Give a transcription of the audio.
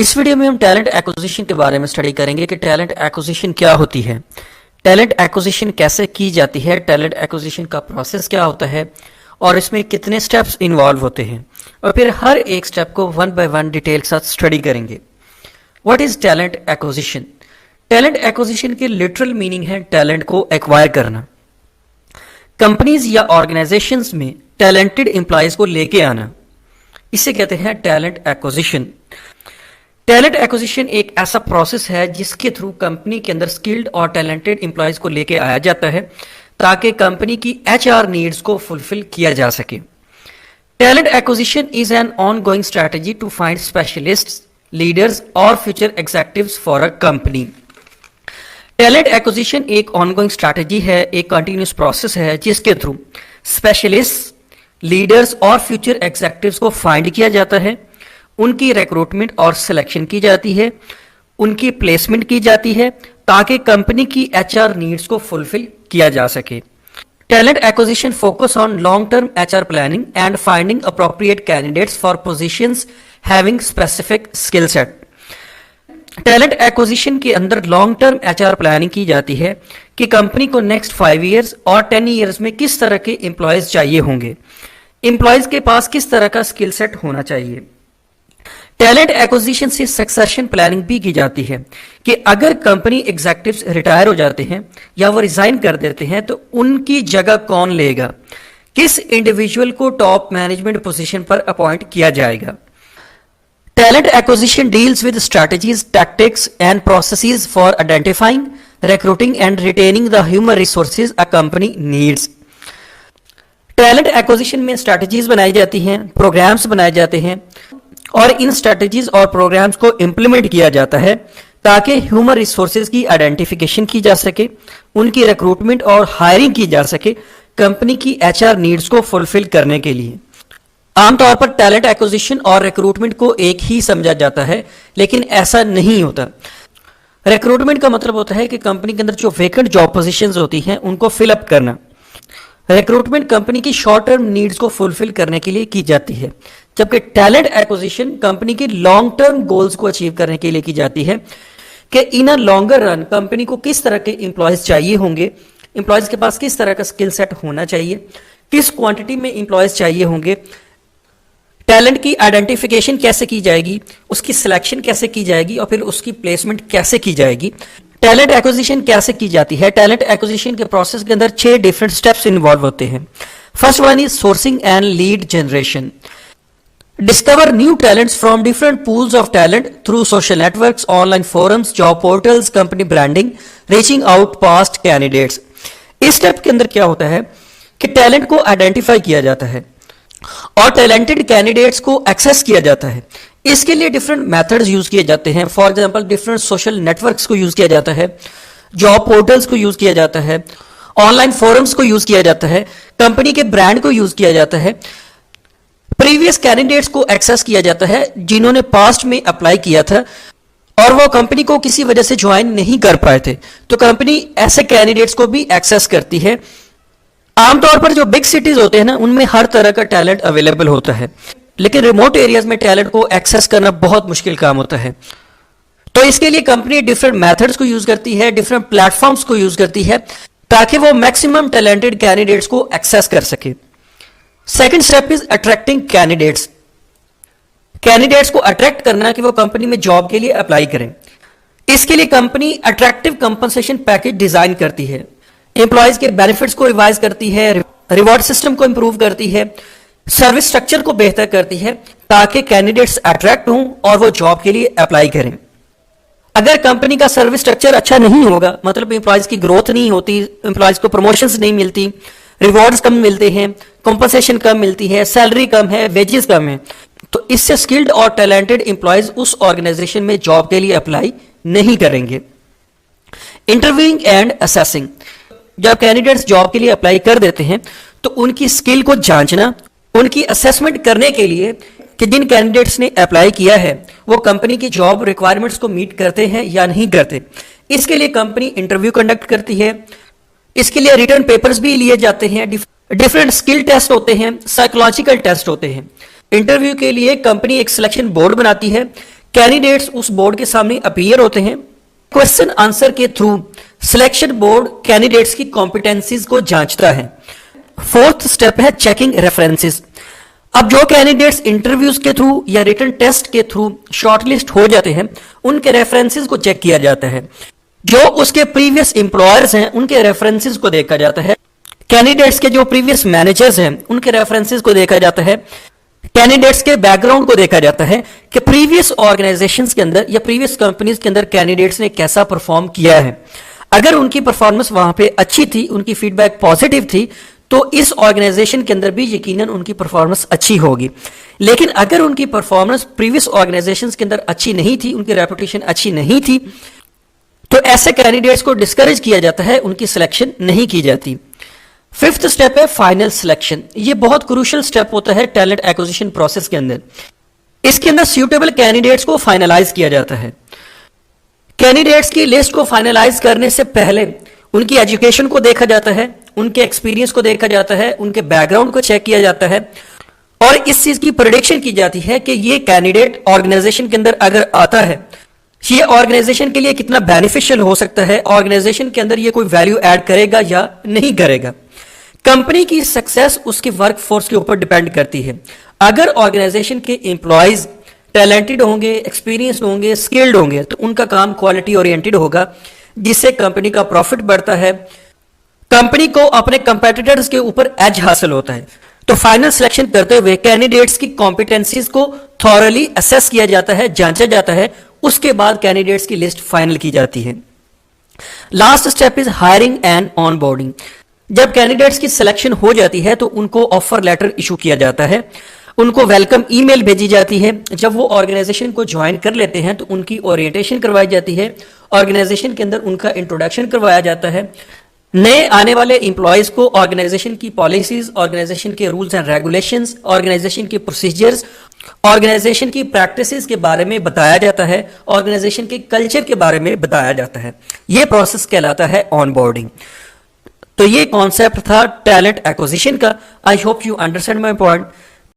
इस वीडियो में हम टैलेंट एक्विजिशन के बारे में स्टडी करेंगे कि टैलेंट एक्विजिशन क्या होती है, टैलेंट एक्विजिशन कैसे की जाती है, टैलेंट एक्विजिशन का प्रोसेस क्या होता है और इसमें कितने स्टेप्स इन्वॉल्व होते हैं और फिर हर एक स्टेप को वन बाय वन डिटेल के साथ स्टडी करेंगे। What is talent acquisition? Talent acquisition की लिटरल मीनिंग है टैलेंट को एक्वायर करना। कंपनीज या ऑर्गेनाइजेशंस में टैलेंटेड एम्प्लॉयज को लेके आना, इसे कहते हैं टैलेंट एक्विजिशन। टैलेंट एक्विजिशन एक ऐसा प्रोसेस है जिसके थ्रू कंपनी के अंदर स्किल्ड और टैलेंटेड एम्प्लॉयज को लेके आया जाता है ताकि कंपनी की एचआर नीड्स को फुलफिल किया जा सके। Talent acquisition is an ongoing strategy to find specialists, leaders और future executives for a company. Talent acquisition एक ऑनगोइंग स्ट्रेटजी है, एक कंटिन्यूस प्रोसेस है जिसके थ्रू स्पेशलिस्ट, लीडर्स और फ्यूचर एग्जीक्यूटिव्स को फाइंड किया जाता है, उनकी रिक्रूटमेंट और सिलेक्शन की जाती है, उनकी प्लेसमेंट की जाती है ताकि कंपनी की एचआर नीड्स को फुलफिल किया जा सके। Talent acquisition focus on long term HR planning and finding appropriate candidates for positions having specific skill set. Talent acquisition के अंदर लॉन्ग टर्म एचआर प्लानिंग की जाती है कि कंपनी को नेक्स्ट 5 ईयर्स और 10 ईयर्स में किस तरह के एम्प्लॉयज चाहिए होंगे, एम्प्लॉयज के पास किस तरह का स्किल सेट होना चाहिए। टैलेंट एक्विजिशन से सक्सेशन प्लानिंग भी की जाती है कि अगर कंपनी एग्जीक्यूटिव्स रिटायर हो जाते हैं या वो रिजाइन कर देते हैं तो उनकी जगह कौन लेगा, किस इंडिविजुअल को टॉप मैनेजमेंट पोजीशन पर अपॉइंट किया जाएगा। Talent acquisition deals with strategies, tactics and processes for identifying, recruiting and retaining the human resources a company needs. Talent acquisition में स्ट्रेटजीज बनाई जाती हैं, प्रोग्राम्स बनाए जाते हैं और इन स्ट्रेटजीज और प्रोग्राम्स को इंप्लीमेंट किया जाता है ताकि ह्यूमन रिसोर्सेज की आइडेंटिफिकेशन की जा सके, उनकी रिक्रूटमेंट और हायरिंग की जा सके कंपनी की एचआर नीड्स को फुलफिल करने के लिए। आमतौर पर टैलेंट एक्विजिशन और रिक्रूटमेंट को एक ही समझा जाता है, लेकिन ऐसा नहीं होता। रिक्रूटमेंट का मतलब होता है कि कंपनी के अंदर जो वेकेंट जॉब पोजीशंस होती हैं उनको फिलअप करना। रिक्रूटमेंट कंपनी की शॉर्ट टर्म नीड्स को फुलफिल करने के लिए की जाती है, जबकि टैलेंट एक्विजिशन कंपनी की लॉन्ग टर्म गोल्स को अचीव करने के लिए की जाती है कि इन अ लॉन्गर रन कंपनी को किस तरह के एम्प्लॉयज चाहिए होंगे, एम्प्लॉयज के पास किस तरह का स्किल सेट होना चाहिए, किस क्वांटिटी में एम्प्लॉयज चाहिए होंगे, टैलेंट की आइडेंटिफिकेशन कैसे की जाएगी, उसकी सिलेक्शन कैसे की जाएगी और फिर उसकी प्लेसमेंट कैसे की जाएगी। टैलेंट एक्विजिशन कैसे की जाती है? टैलेंट एक्विजिशन के प्रोसेस के अंदर 6 डिफरेंट स्टेप्स इन्वॉल्व होते हैं। First one is sourcing and lead generation. Discover new talents from different pools of talent through social networks, online forums, job portals, company branding, reaching out past candidates. इस step के अंदर क्या होता है कि talent को आइडेंटिफाई किया जाता है और टैलेंटेड कैंडिडेट्स को एक्सेस किया जाता है। इसके लिए डिफरेंट मेथड्स यूज किए जाते हैं। For example different social networks को यूज किया जाता है, जॉब पोर्टल्स को यूज किया जाता है, ऑनलाइन फोरम्स को यूज किया जाता है, कंपनी के ब्रांड को यूज किया जाता है, प्रीवियस कैंडिडेट्स को एक्सेस किया जाता है जिन्होंने पास्ट में अप्लाई किया था और वो कंपनी को किसी वजह से ज्वाइन नहीं कर पाए थे, तो कंपनी ऐसे कैंडिडेट्स को भी एक्सेस करती है। आमतौर पर जो बिग सिटीज होते हैं ना, उनमें हर तरह का टैलेंट अवेलेबल होता है, लेकिन रिमोट एरियाज में टैलेंट को एक्सेस करना बहुत मुश्किल काम होता है। तो इसके लिए कंपनी डिफरेंट मेथड्स को यूज करती है, डिफरेंट प्लेटफॉर्म्स को यूज करती है ताकि वो मैक्सिमम टैलेंटेड कैंडिडेट्स को एक्सेस कर सके। Second step is attracting candidates. Candidates को अट्रैक्ट करना कि वो कंपनी में जॉब के लिए अप्लाई करें। इसके लिए company attractive compensation package design करती है, एम्प्लॉयज के बेनिफिट्स को रिवाइज करती है, रिवॉर्ड सिस्टम को इंप्रूव करती है, सर्विस स्ट्रक्चर को बेहतर करती है ताकि कैंडिडेट्स अट्रैक्ट हों और वो जॉब के लिए अप्लाई करें। अगर कंपनी का सर्विस स्ट्रक्चर अच्छा नहीं होगा, मतलब एम्प्लॉयज की ग्रोथ नहीं होती, एम्प्लॉयज को प्रमोशंस नहीं मिलती, रिवॉर्ड्स कम मिलते हैं, कंपनसेशन कम मिलती है, सैलरी कम है, वेजेस कम है, तो इससे स्किल्ड और टैलेंटेड एम्प्लॉयज उस ऑर्गेनाइजेशन में जॉब के लिए अप्लाई नहीं करेंगे। Interviewing and assessing. जब कैंडिडेट्स जॉब के लिए अप्लाई कर देते हैं तो उनकी स्किल को जांचना, उनकी असेसमेंट करने के लिए कि जिन कैंडिडेट्स ने अप्लाई किया है वो कंपनी की जॉब रिक्वायरमेंट्स को मीट करते हैं या नहीं करते, इसके लिए कंपनी इंटरव्यू कंडक्ट करती है। इसके लिए रिटर्न पेपर्स भी लिए जाते हैं, डिफरेंट स्किल टेस्ट होते हैं, साइकोलॉजिकल टेस्ट होते हैं। इंटरव्यू के लिए कंपनी एक सिलेक्शन बोर्ड बनाती है कैंडिडेट्स उस बोर्ड के सामने अपीयर होते हैं। क्वेश्चन आंसर के थ्रू सिलेक्शन बोर्ड कैंडिडेट्स की कॉम्पिटेंसीज को जांचता है। फोर्थ स्टेप है चेकिंग रेफरेंसेस। अब जो कैंडिडेट्स इंटरव्यूज के थ्रू या रिटन टेस्ट के थ्रू शॉर्टलिस्ट हो जाते हैं, उनके रेफरेंसेस को चेक किया जाता है। जो उसके प्रीवियस एम्प्लॉयर्स हैं, उनके रेफरेंसेस को देखा जाता है। कैंडिडेट्स के जो प्रीवियस मैनेजर्स हैं, उनके रेफरेंसेस को देखा जाता है। कैंडिडेट्स के बैकग्राउंड को देखा जाता है कि प्रीवियस ऑर्गेनाइजेशंस के अंदर या प्रीवियस कंपनीज के अंदर कैंडिडेट्स ने कैसा परफॉर्म किया है। अगर उनकी परफॉर्मेंस वहां पे अच्छी थी, उनकी फीडबैक पॉजिटिव थी, तो इस ऑर्गेनाइजेशन के अंदर भी यकीनन उनकी परफॉर्मेंस अच्छी होगी। लेकिन अगर उनकी परफॉर्मेंस प्रीवियस ऑर्गेनाइजेशंस के अंदर अच्छी नहीं थी, उनकी रेपुटेशन अच्छी नहीं थी, तो ऐसे कैंडिडेट्स को डिस्करेज किया जाता है, उनकी सिलेक्शन नहीं की जाती। फिफ्थ स्टेप है फाइनल सिलेक्शन। ये बहुत क्रूशियल स्टेप होता है टैलेंट एक्विजिशन प्रोसेस के अंदर। इसके अंदर सूटेबल कैंडिडेट्स को फाइनलाइज किया जाता है। कैंडिडेट्स की लिस्ट को फाइनलाइज करने से पहले उनकी एजुकेशन को देखा जाता है, उनके एक्सपीरियंस को देखा जाता है, उनके बैकग्राउंड को चेक किया जाता है और इस चीज की प्रेडिक्शन की जाती है कि ये कैंडिडेट ऑर्गेनाइजेशन के अंदर अगर आता है, ये ऑर्गेनाइजेशन के लिए कितना बेनिफिशियल हो सकता है, ऑर्गेनाइजेशन के अंदर ये कोई वैल्यू ऐड करेगा या नहीं करेगा। कंपनी की सक्सेस उसके वर्कफोर्स के ऊपर डिपेंड करती है। अगर ऑर्गेनाइजेशन के एम्प्लॉयज टैलेंटेड होंगे, एक्सपीरियंस्ड होंगे, स्किल्ड होंगे, तो उनका काम क्वालिटी ओरिएंटेड होगा, जिससे कंपनी का प्रॉफिट बढ़ता है, कंपनी को अपने कंपेटिटर्स के ऊपर एज हासिल होता है। तो फाइनल सिलेक्शन करते हुए कैंडिडेट्स की कॉम्पिटेंसीज को थॉरली असेस किया जाता है, जांचा जाता है, उसके बाद कैंडिडेट्स की लिस्ट फाइनल की जाती है। Last step is hiring and onboarding. जब कैंडिडेट्स की सिलेक्शन हो जाती है तो उनको ऑफर लेटर इशू किया जाता है, उनको वेलकम ईमेल भेजी जाती है। जब वो ऑर्गेनाइजेशन को ज्वाइन कर लेते हैं तो उनकी ओरिएंटेशन करवाई जाती है, ऑर्गेनाइजेशन के अंदर उनका इंट्रोडक्शन करवाया जाता है। नए आने वाले एम्प्लॉयज को ऑर्गेनाइजेशन की पॉलिसीज, ऑर्गेनाइजेशन के रूल्स एंड रेगुलेशंस, ऑर्गेनाइजेशन की प्रोसीजर्स, ऑर्गेनाइजेशन की प्रैक्टिसेस के बारे में बताया जाता है, ऑर्गेनाइजेशन के कल्चर के बारे में बताया जाता है। यह प्रोसेस कहलाता है ऑनबोर्डिंग। तो ये कॉन्सेप्ट था टैलेंट एक्विजिशन का। I hope you understand my point.